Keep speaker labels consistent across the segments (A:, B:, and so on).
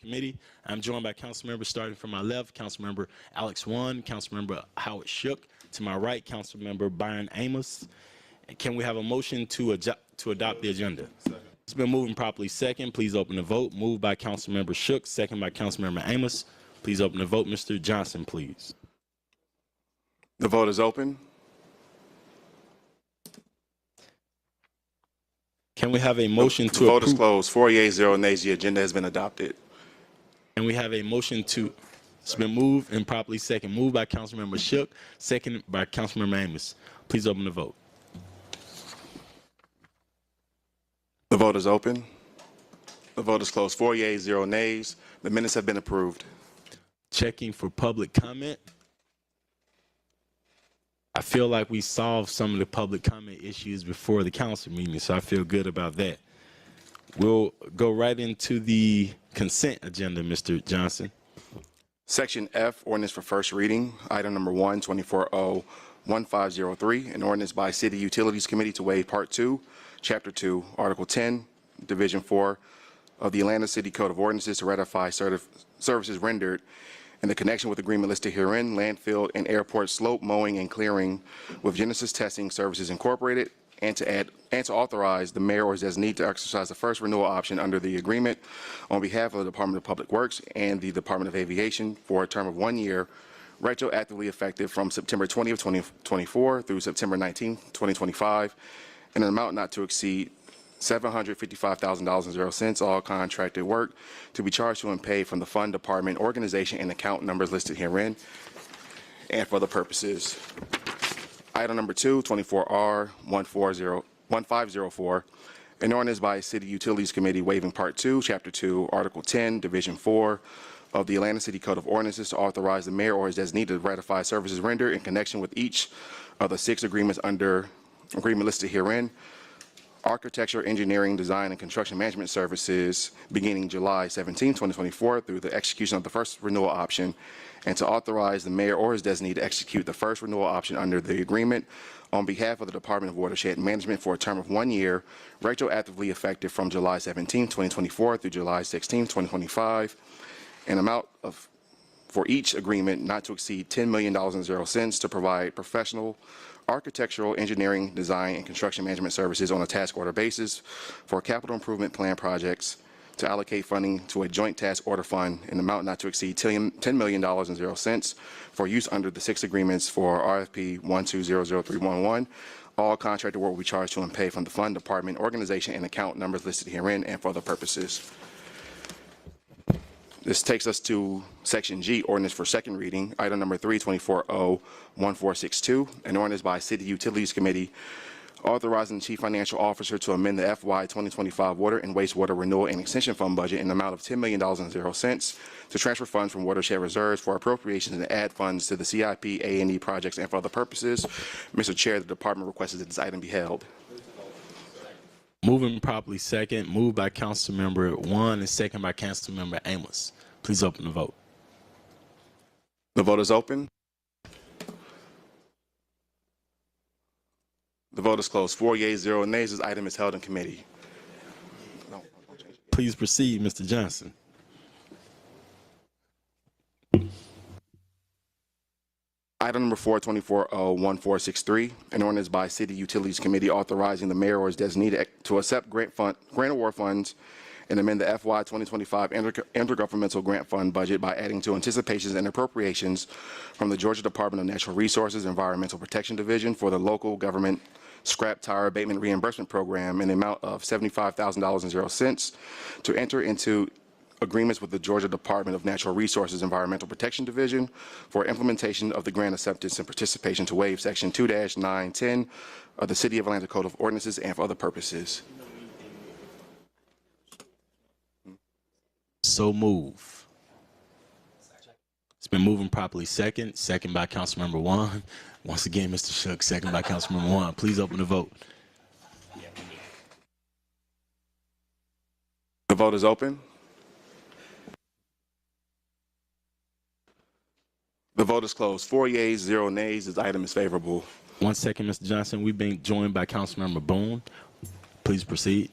A: committee. I'm joined by council members starting from my left, Councilmember Alex One, Councilmember Howard Shook. To my right, Councilmember Byron Amos. And can we have a motion to adopt the agenda? Second. It's been moved and properly second. Please open the vote. Moved by Councilmember Shook, second by Councilmember Amos. Please open the vote. Mr. Johnson, please.
B: The vote is open.
A: Can we have a motion to
B: The vote
A: approve?
B: is closed. 4 yeas, 0 nays. The agenda has been adopted.
A: And we have a motion to, it's been moved and properly second. Moved by Councilmember Shook, second by Councilmember Amos. Please open the vote.
B: The vote is open. The vote is closed. 4 yeas, 0 nays. The minutes have been approved.
A: Checking for public comment. I feel like we solved some of the public comment issues before the council meeting, so I feel good about that. We'll go right into the consent agenda, Mr. Johnson.
B: Section F, ordinance for first reading. Item number 1, 24-0-1503, an ordinance by City Utilities Committee to waive Part 2, Chapter 2, Article 10, Division 4 of the Atlanta City Code of Ordinances to ratify services rendered in the connection with agreement listed herein, landfill and airport slope mowing and clearing with Genesis Testing Services Incorporated, and to authorize the mayor or his designee to exercise the first renewal option under the agreement on behalf of the Department of Public Works and the Department of Aviation for a term of 1 year, retroactively effective from September 20th, 2024 through September 19th, 2025, in an amount not to exceed $755,000.00, all contracted work to be charged to and paid from the fund, department, organization, and account numbers listed herein, and for the purposes. Item number 2, 24-R-1504, an ordinance by City Utilities Committee waiving Part 2, Chapter 2, Article 10, Division 4 of the Atlanta City Code of Ordinances to authorize the mayor or his designee to ratify services rendered in connection with each of the 6 agreements under agreement listed herein. Architecture, engineering, design, and construction management services beginning July 17, 2024 through the execution of the first renewal option, and to authorize the mayor or his designee to execute the first renewal option under the agreement on behalf of the Department of Watershed Management for a term of 1 year, retroactively effective from July 17, 2024 through July 16, 2025, an amount of for each agreement not to exceed $10 million.00 to provide professional architectural, engineering, design, and construction management services on a task order basis for capital improvement plan projects, to allocate funding to a joint task order fund in an amount not to exceed $10 million.00 for use under the 6 agreements for RFP 1200311. All contracted work will be charged to and paid from the fund, department, organization, and account numbers listed herein and for other purposes. This takes us to Section G, ordinance for second reading. Item number 3, 24-0-1462, an ordinance by City Utilities Committee authorizing the Chief Financial Officer to amend the FY 2025 Water and Wastewater Renewal and Extension Fund budget in the amount of $10 million.00 to transfer funds from watershed reserves for appropriations and add funds to the CIP, A&E projects and for other purposes. Mr. Chair, the department requests that this item be held.
A: Moving properly second, moved by Councilmember One and second by Councilmember Amos. Please open the vote.
B: The vote is open. The vote is closed. 4 yeas, 0 nays. This item is held in committee.
A: Please proceed, Mr. Johnson.
B: Item number 4, 24-0-1463, an ordinance by City Utilities Committee authorizing the mayor or his designee to accept grant award funds and amend the FY 2025 intergovernmental grant fund budget by adding to anticipations and appropriations from the Georgia Department of Natural Resources Environmental Protection Division for the local government scrap tire abatement reimbursement program in the amount of $75,000.00 to enter into agreements with the Georgia Department of Natural Resources Environmental Protection Division for implementation of the grant acceptance and participation to waive Section 2-910 of the City of Atlanta Code of Ordinances and for other purposes.
A: So move. It's been moving properly second by Councilmember One. Once again, Mr. Shook, second by Councilmember One. Please open the vote.
B: The vote is open. The vote is closed. 4 yeas, 0 nays. This item is favorable.
A: 1 second, Mr. Johnson. We've been joined by Councilmember Boone. Please proceed.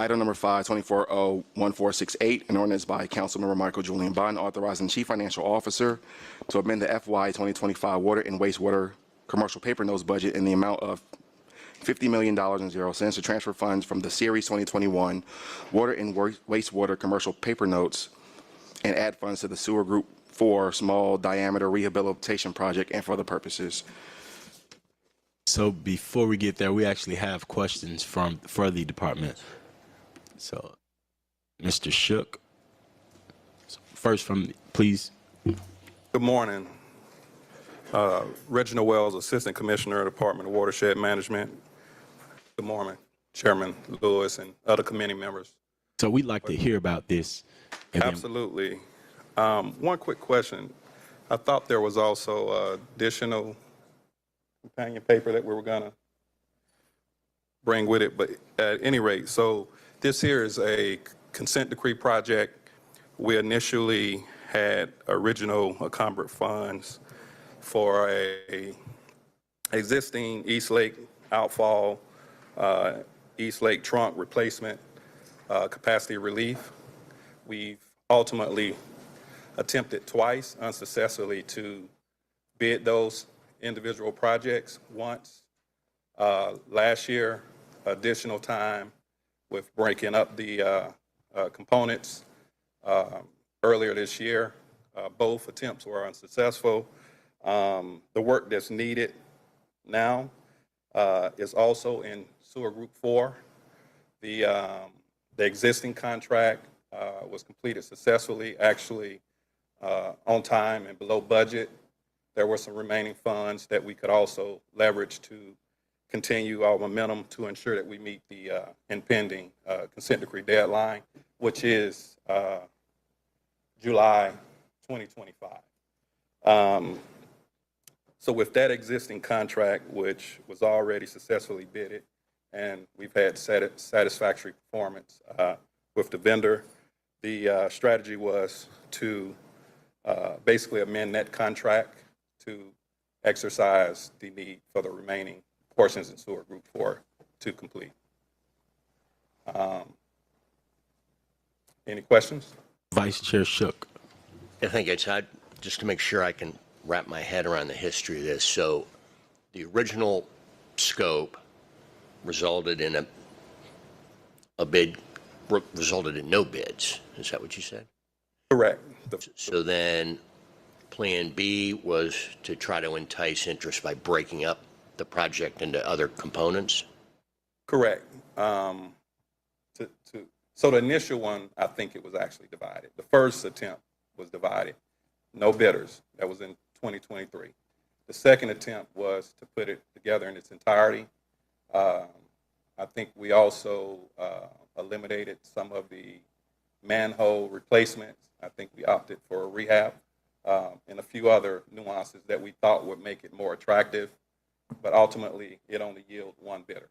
B: Item number 5, 24-01468, an ordinance by Councilmember Michael Julian Biden authorizing Chief Financial Officer to amend the FY 2025 water and wastewater commercial paper notes budget in the amount of $50 million to transfer funds from the Series 2021 water and wastewater commercial paper notes and add funds to the Sewer Group 4 small diameter rehabilitation project and for other purposes.
A: So before we get there, we actually have questions for the department. So, Mr. Shook, first please.
C: Good morning. Reginald Wells, Assistant Commissioner, Department of Watershed Management. Good morning, Chairman Lewis and other committee members.
A: So we'd like to hear about this. And then-
C: Absolutely. One quick question. I thought there was also additional companion paper that we were going to bring with it, but at any rate, so this here is a consent decree project. We initially had original encumbered funds for a existing East Lake outfall, East Lake trunk replacement, capacity relief. We've ultimately attempted twice unsuccessfully to bid those individual projects once. Last year, additional time with breaking up the components. Earlier this year, both attempts were unsuccessful. The work that's needed now is also in Sewer Group 4. The existing contract was completed successfully, actually on time and below budget. There were some remaining funds that we could also leverage to continue our momentum to ensure that we meet the impending consent decree deadline, which is July 2025. So with that existing contract, which was already successfully bidded, and we've had satisfactory performance with the vendor, the strategy was to basically amend that contract to exercise the need for the remaining portions in Sewer Group 4 to complete. Any questions?
A: Vice Chair Shook.
D: I think it's just to make sure I can wrap my head around the history of this. So the original scope resulted in a bid, resulted in no bids. Is that what you said?
C: Correct.
D: So then Plan B was to try to entice interest by breaking up the project into other components?
C: Correct. So the initial one, I think it was actually divided. The first attempt was divided. No bidders. That was in 2023. The second attempt was to put it together in its entirety. I think we also eliminated some of the manhole replacements. I think we opted for a rehab and a few other nuances that we thought would make it more attractive. But ultimately, it only yielded one bidder.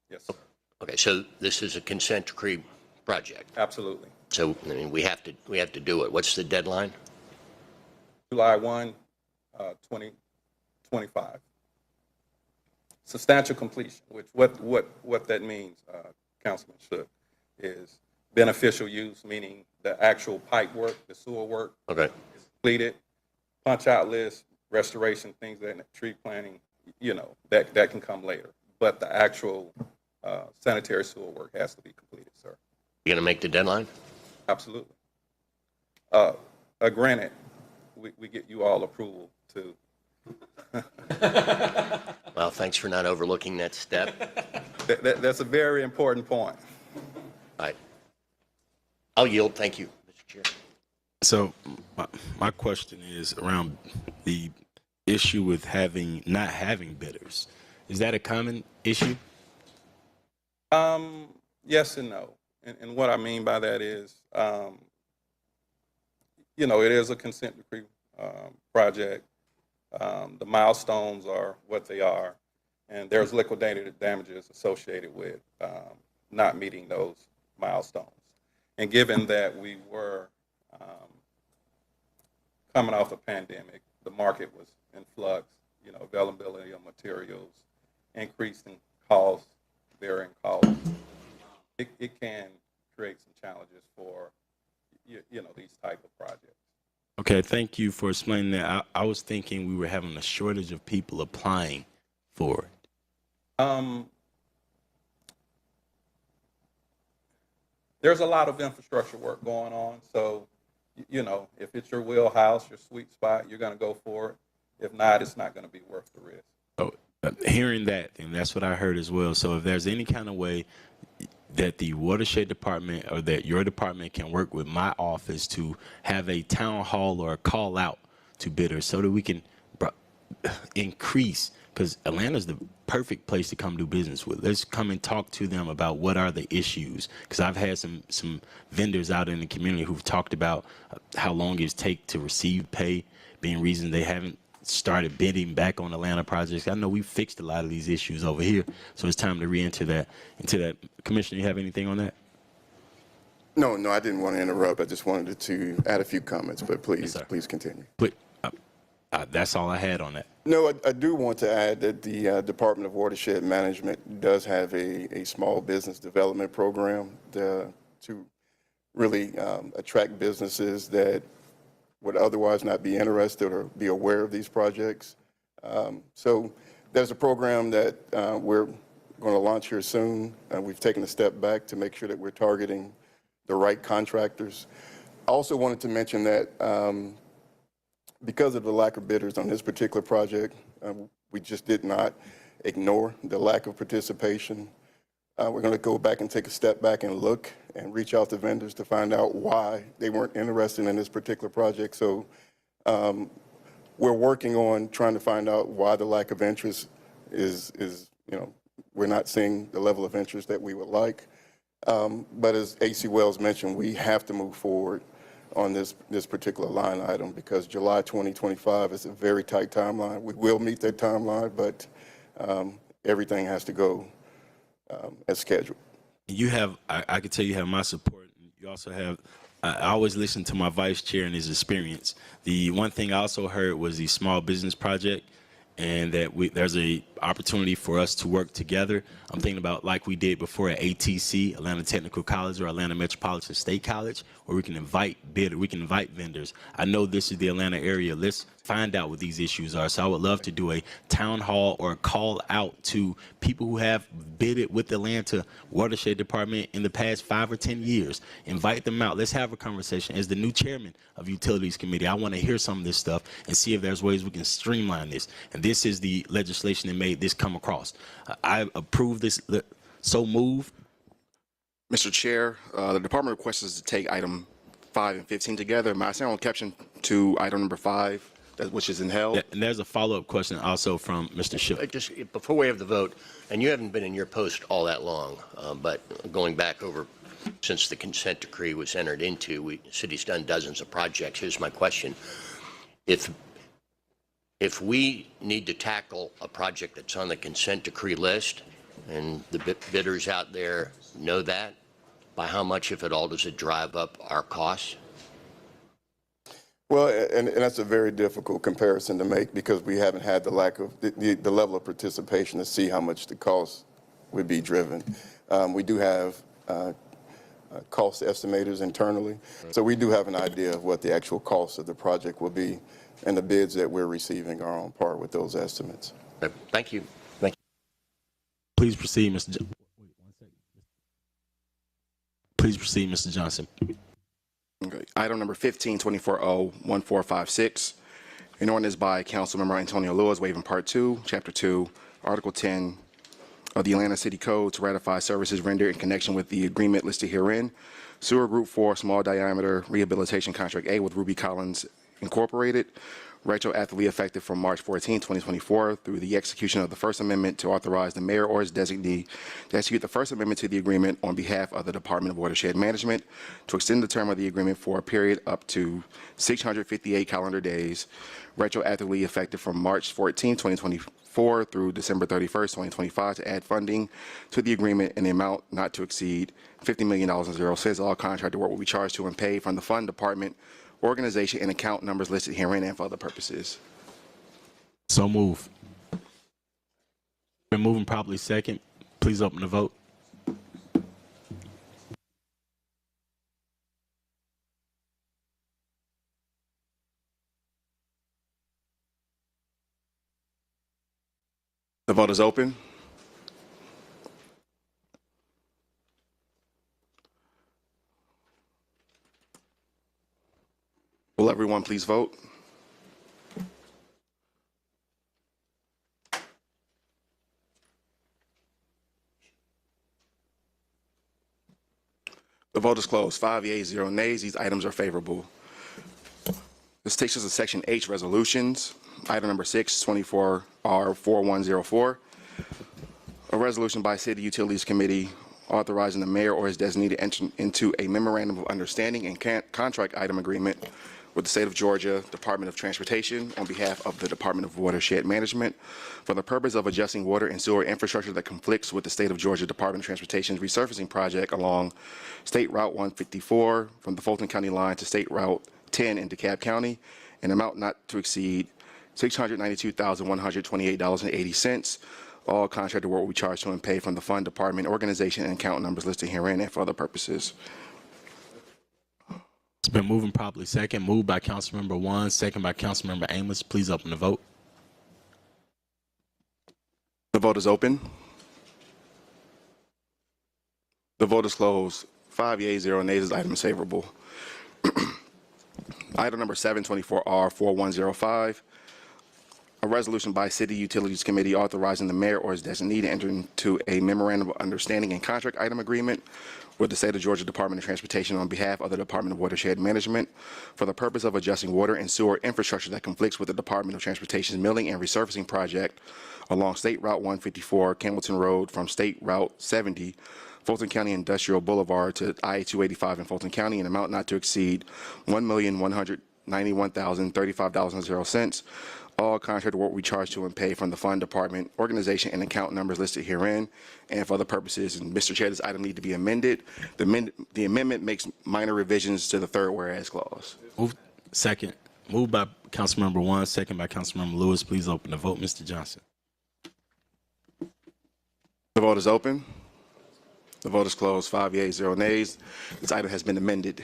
C: Yes, sir.
D: Okay, so this is a consent decree project.
C: Absolutely.
D: So I mean, we have to do it. What's the deadline?
C: July 1, 2025. Substantial completion, which what that means, Councilman Shook, is beneficial use, meaning the actual pipe work, the sewer work
D: Okay.
C: is completed, punch out list, restoration, things that tree planting, that can come later. But the actual sanitary sewer work has to be completed, sir.
D: You gonna make the deadline?
C: Absolutely. Granted, we get you all approval to.
D: Well, thanks for not overlooking that step.
C: That's a very important point.
D: All right. I'll yield. Thank you, Mr. Chair.
A: So my question is around the issue with not having bidders. Is that a common issue?
C: Yes and no. And what I mean by that is, it is a consent decree project. The milestones are what they are, and there's liquidated damages associated with not meeting those milestones. And given that we were coming off a pandemic, the market was in flux, availability of materials, increasing costs, varying costs. it can create some challenges for, these type of projects.
A: Okay, thank you for explaining that. I was thinking we were having a shortage of people applying for it.
C: There's a lot of infrastructure work going on, so, if it's your wheelhouse, your sweet spot, you're going to go for it. If not, it's not going to be worth the risk.
A: So, hearing that, and that's what I heard as well. So if there's any kind of way that the watershed department or that your department can work with my office to have a town hall or a call out to bidders so that we can increase, because Atlanta's the perfect place to come do business with. Let's come and talk to them about what are the issues, because I've had some vendors out in the community who've talked about how long it takes to receive pay being reason they haven't started bidding back on Atlanta projects. I know we fixed a lot of these issues over here, so it's time to re-enter that. Into that, Commissioner, you have anything on that?
E: No, I didn't want to interrupt. I just wanted to add a few comments, but please,
A: sir.
E: please continue.
A: But that's all I had on that.
E: No, I do want to add that the Department of Watershed Management does have a small business development program to really attract businesses that would otherwise not be interested or be aware of these projects. So there's a program that we're going to launch here soon. We've taken a step back to make sure that we're targeting the right contractors. I also wanted to mention that because of the lack of bidders on this particular project, we just did not ignore the lack of participation. We're going to go back and take a step back and look and reach out to vendors to find out why they weren't interested in this particular project. So we're working on trying to find out why the lack of interest is we're not seeing the level of interest that we would like. But as AC Wells mentioned, we have to move forward on this particular line item because July 2025 is a very tight timeline. We will meet that timeline, but everything has to go as scheduled.
A: You have, I can tell you have my support. You also have, I always listen to my vice chair and his experience. The one thing I also heard was the small business project, and that there's a opportunity for us to work together. I'm thinking about like we did before at ATC, Atlanta Technical College, or Atlanta Metropolitan State College, where we can invite vendors. I know this is the Atlanta area. Let's find out what these issues are. So I would love to do a town hall or a call out to people who have bidded with the Atlanta Watershed Department in the past 5 or 10 years. Invite them out. Let's have a conversation. As the new chairman of Utilities Committee, I want to hear some of this stuff and see if there's ways we can streamline this. And this is the legislation that made this come across. I approve this. So move.
B: Mr. Chair, the department requests us to take item 5 and 15 together. May I say on caption to item number 5, which is in held?
A: Yeah, and there's a follow-up question also from Mr. Schiff.
D: Just before we have the vote, and you haven't been in your post all that long, but going back over since the consent decree was entered into, city's done dozens of projects. Here's my question. If we need to tackle a project that's on the consent decree list, and the bidders out there know that, by how much, if at all, does it drive up our costs?
E: Well, and that's a very difficult comparison to make because we haven't had the lack of the level of participation to see how much the cost would be driven. We do have cost estimators internally, so we do have an idea of what the actual cost of the project will be, and the bids that we're receiving are on par with those estimates.
D: Thank you.
A: Please proceed, Mr. Please proceed, Mr. Johnson.
B: Okay. Item number 15, 24-0-1456. An ordinance by Councilmember Antonio Lewis waiving Part 2, Chapter 2, Article 10 of the Atlanta City Code to ratify services rendered in connection with the agreement listed herein. Sewer Group 4 Small Diameter Rehabilitation Contract A with Ruby Collins Incorporated. Retroactively effective from March 14, 2024 through the execution of the First Amendment to authorize the mayor or his designee to execute the First Amendment to the agreement on behalf of the Department of Watershed Management to extend the term of the agreement for a period up to 658 calendar days, retroactively effective from March 14, 2024 through December 31st, 2025 to add funding to the agreement in the amount not to exceed $50 million and 0 cents. All contracted work will be charged to and paid from the fund department organization and account numbers listed herein and for other purposes.
A: So move. Been moving properly second. Please open the vote.
B: The vote is open. Will everyone please vote? The vote is closed. 5 yeas, 0 nays. These items are favorable. This takes us to Section H, resolutions. Item number 6, 24R4104. A resolution by City Utilities Committee authorizing the mayor or his designee to enter into a memorandum of understanding and contract item agreement with the State of Georgia Department of Transportation on behalf of the Department of Watershed Management for the purpose of adjusting water and sewer infrastructure that conflicts with the State of Georgia Department of Transportation's resurfacing project along State Route 154 from the Fulton County line to State Route 10 in DeKalb County, an amount not to exceed $692,128.80. All contracted work will be charged to and paid from the fund, department, organization, and account numbers listed herein and for other purposes.
A: It's been moved and properly second. Moved by Councilmember One, second by Councilmember Amos. Please open the vote.
B: The vote is open. The vote is closed. 5 yeas, 0 nays. This item is favorable. Item number 7, 24R4105. A resolution by City Utilities Committee authorizing the mayor or his designee to enter into a memorandum of understanding and contract item agreement with the State of Georgia Department of Transportation on behalf of the Department of Watershed Management for the purpose of adjusting water and sewer infrastructure that conflicts with the Department of Transportation's milling and resurfacing project along State Route 154, Campbellton Road from State Route 70, Fulton County Industrial Boulevard to IA-285 in Fulton County, an amount not to exceed $1,191,035.00. All contract work we charge to and pay from the fund, department, organization, and account numbers listed herein and for other purposes. And Mr. Chair, this item need to be amended. The amendment makes minor revisions to the third whereas clause.
A: Second. Moved by Councilmember One, second by Councilmember Lewis. Please open the vote, Mr. Johnson.
B: The vote is open. The vote is closed. 5 yeas, 0 nays. This item has been amended.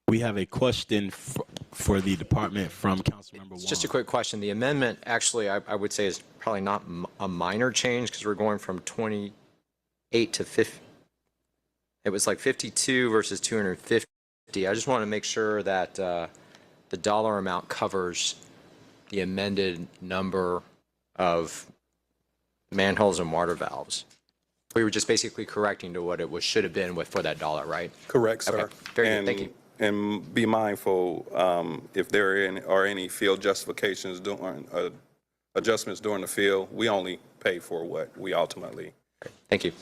A: We have a question for the department from Councilmember One.
F: Just a quick question. The amendment, actually, I would say is probably not a minor change because we're going from 28 to 50. It was like 52 versus 250. I just want to make sure that the dollar amount covers the amended number of manholes and water valves. We were just basically correcting to what it should have been for that dollar, right?
C: Correct, sir.
F: Okay, very good. Thank you.
C: And be mindful, if there are any field justifications during, adjustments during the field, we only pay for what we ultimately.
F: Thank you.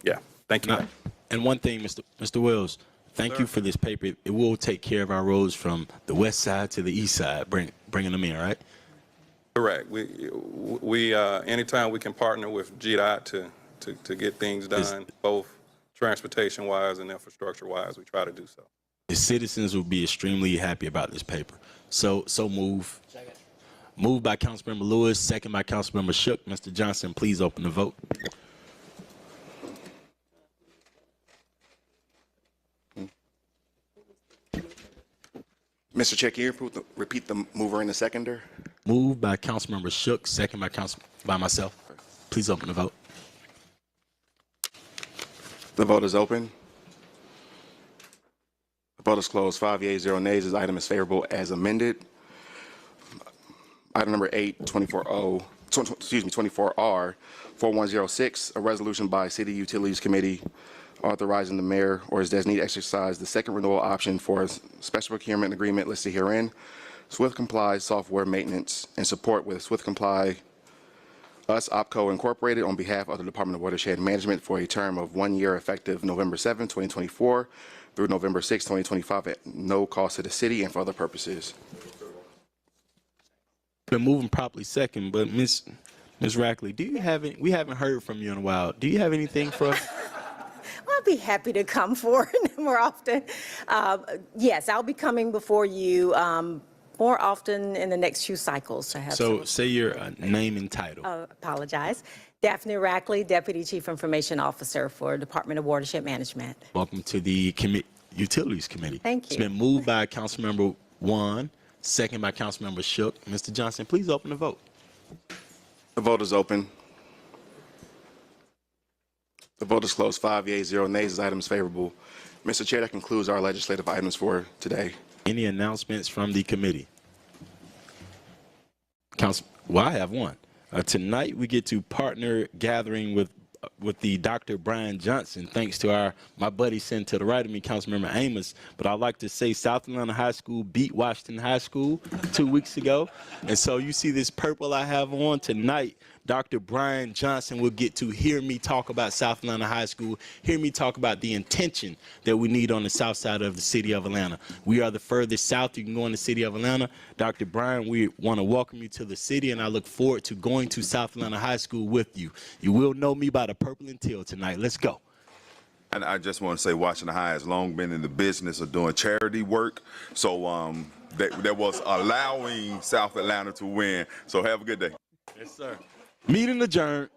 C: Yeah, thank you.
A: And one thing, Mr. Wells, thank you for this paper. It will take care of our roads from the west side to the east side, bringing them in, right?
C: Correct. We anytime we can partner with GDOT to get things done, both transportation-wise and infrastructure-wise, we try to do so.
A: The citizens will be extremely happy about this paper. So move. Second. Moved by Councilmember Lewis, second by Councilmember Shook. Mr. Johnson, please open the vote.
B: Mr. Chair, can you repeat the mover and the seconder?
A: Moved by Councilmember Shook, second by myself. Please open the vote.
B: The vote is open. The vote is closed. 5 yeas, 0 nays. This item is favorable as amended. Item number 8, 24R4106, a resolution by City Utilities Committee authorizing the mayor or his designee to exercise the second renewal option for a special procurement agreement listed herein. Swift Comply software maintenance and support with Swift Comply Us OpCo Incorporated on behalf of the Department of Watershed Management for a term of 1 year effective November 7, 2024 through November 6, 2025 at no cost to the city and for other purposes.
A: Been moving properly second, but Ms. Rackley, we haven't heard from you in a while. Do you have anything for us?
G: I'll be happy to come forward more often. Yes, I'll be coming before you more often in the next few cycles to have
A: So say your name and title.
G: apologize. Daphne Rackley, Deputy Chief Information Officer for Department of Watershed Management.
A: Welcome to the Utilities Committee.
G: Thank you.
A: It's been moved by Councilmember One, second by Councilmember Shook. Mr. Johnson, please open the vote.
B: The vote is open. The vote is closed. 5 yeas, 0 nays. This item is favorable. Mr. Chair, that concludes our legislative items for today.
A: Any announcements from the committee? Well, I have one. Tonight we get to partner gathering with the Dr. Brian Johnson, thanks to my buddy sitting to the right of me, Councilmember Amos. But I'd like to say South Atlanta High School beat Washington High School 2 weeks ago. And so you see this purple I have on tonight. Dr. Brian Johnson will get to hear me talk about South Atlanta High School, hear me talk about the intention that we need on the south side of the city of Atlanta. We are the furthest south you can go in the city of Atlanta. Dr. Brian, we want to welcome you to the city, and I look forward to going to South Atlanta High School with you. You will know me by the purple and teal tonight. Let's go.
H: And I just want to say Washington High has long been in the business of doing charity work. So that was allowing South Atlanta to win. So have a good day.
A: Yes, sir. Meeting adjourned.